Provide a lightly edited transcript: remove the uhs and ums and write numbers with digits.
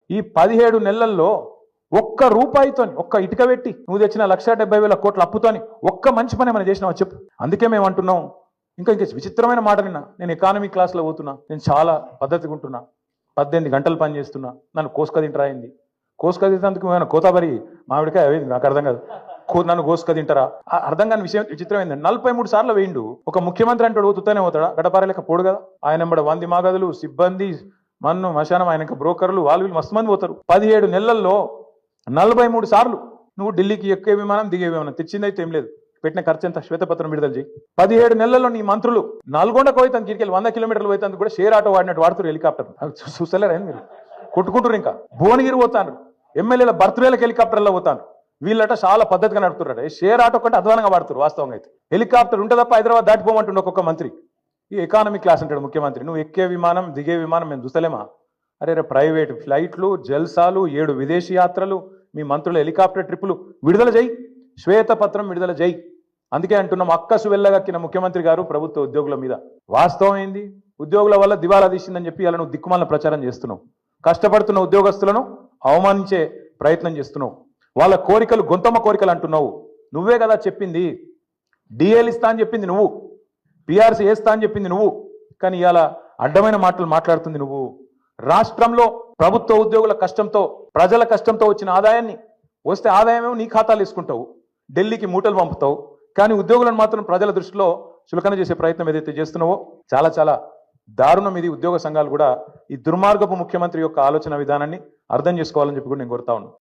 ఈ 17 నెలల్లో ఒక్క రూపాయితోని ఒక్క ఇటుక పెట్టి నువ్వు తెచ్చిన 1,70,000 కోట్ల అప్పుతోని ఒక్క మంచి పని మనం చేసినావా చెప్పు. అందుకే మేము అంటున్నాం. ఇంకా విచిత్రమైన మాట నిన్న నేను ఎకానమీ క్లాస్లో పోతున్నా, నేను చాలా పద్ధతిగా ఉంటున్నా, 18 గంటలు పని చేస్తున్నా, నన్ను కోసుక తింటరాయింది. కోసుక తింటందుకు ఏమైనా కోతాబరి మామిడికాయ అవేది నాకు అర్థం కాదు. నన్ను కోసుక తింటారా అర్థం కాని విషయం. విచిత్రం ఏంటంటే 43 సార్లు వేయిండు. ఒక ముఖ్యమంత్రి అంటే తుతానే పోతాడా? గడపారేలేక పోడు కదా. ఆయన ఎంబడ 100 మాగదులు, సిబ్బంది, మన్ను మశానం, ఆయన బ్రోకర్లు, వాళ్ళు మస్తు మంది పోతారు. 17 నెలల్లో 43 సార్లు నువ్వు ఢిల్లీకి ఎక్కే విమానం దిగే విమానం తెచ్చిందైతే ఏం లేదు. పెట్టిన ఖర్చు ఎంత? శ్వేతపత్రం విడుదల చేయి. 17 నెలల్లో నీ మంత్రులు నల్గొండకు పోయి తన కిరికెళ్ళి 100 కిలోమీటర్లు పోయినందుకు కూడా షేర్ ఆటో వాడినట్టు వాడుతారు. హెలికాప్టర్ చూస్తలేరా మీరు? కొట్టుకుంటారు. ఇంకా భువనగిరి పోతాను, ఎమ్మెల్యేల బర్త్డేలకు హెలికాప్టర్లో పోతాను. వీళ్ళట చాలా పద్ధతిగా నడుపుతున్నారు. షేర్ ఆటో కంటే అధ్వానంగా వాడుతారు. వాస్తవంగా అయితే హెలికాప్టర్ ఉంటే తప్ప హైదరాబాద్ దాటిపోమంటుండే ఒక్కొక్క మంత్రి. ఈ ఎకానమీ క్లాస్ అంటాడు ముఖ్యమంత్రి. నువ్వు ఎక్కే విమానం దిగే విమానం మేము చూస్తలేమా? అరే ప్రైవేట్ ఫ్లైట్లు, జల్సాలు, 7 విదేశీ యాత్రలు, మీ మంత్రుల హెలికాప్టర్ ట్రిప్పులు విడుదల చేయి, శ్వేతపత్రం విడుదల చేయి. అందుకే అంటున్నాం, అక్కసు వెళ్ళగక్కిన ముఖ్యమంత్రి గారు ప్రభుత్వ ఉద్యోగుల మీద. వాస్తవం ఏంది? ఉద్యోగుల వల్ల దివాలా తీసిందని చెప్పి అలా నువ్వు దిక్కుమాల ప్రచారం చేస్తున్నావు. కష్టపడుతున్న ఉద్యోగస్తులను అవమానించే ప్రయత్నం చేస్తున్నావు. వాళ్ళ కోరికలు గొంతమ్మ కోరికలు అంటున్నావు. నువ్వే కదా చెప్పింది. డిఏలు ఇస్తా అని చెప్పింది నువ్వు, పిఆర్సీ వేస్తా అని చెప్పింది నువ్వు. కానీ ఇవాళ అడ్డమైన మాటలు మాట్లాడుతుంది నువ్వు. రాష్ట్రంలో ప్రభుత్వ ఉద్యోగుల కష్టంతో, ప్రజల కష్టంతో వచ్చిన ఆదాయాన్ని వస్తే ఆదాయమేమో నీ ఖాతాలు వేసుకుంటావు, ఢిల్లీకి మూటలు పంపుతావు. కానీ ఉద్యోగులను మాత్రం ప్రజల దృష్టిలో చులకన చేసే ప్రయత్నం ఏదైతే చేస్తున్నావో చాలా చాలా దారుణం. ఇది ఉద్యోగ సంఘాలు కూడా ఈ దుర్మార్గపు ముఖ్యమంత్రి యొక్క ఆలోచన విధానాన్ని అర్థం చేసుకోవాలని చెప్పి కూడా నేను కోరుతా ఉన్నాను.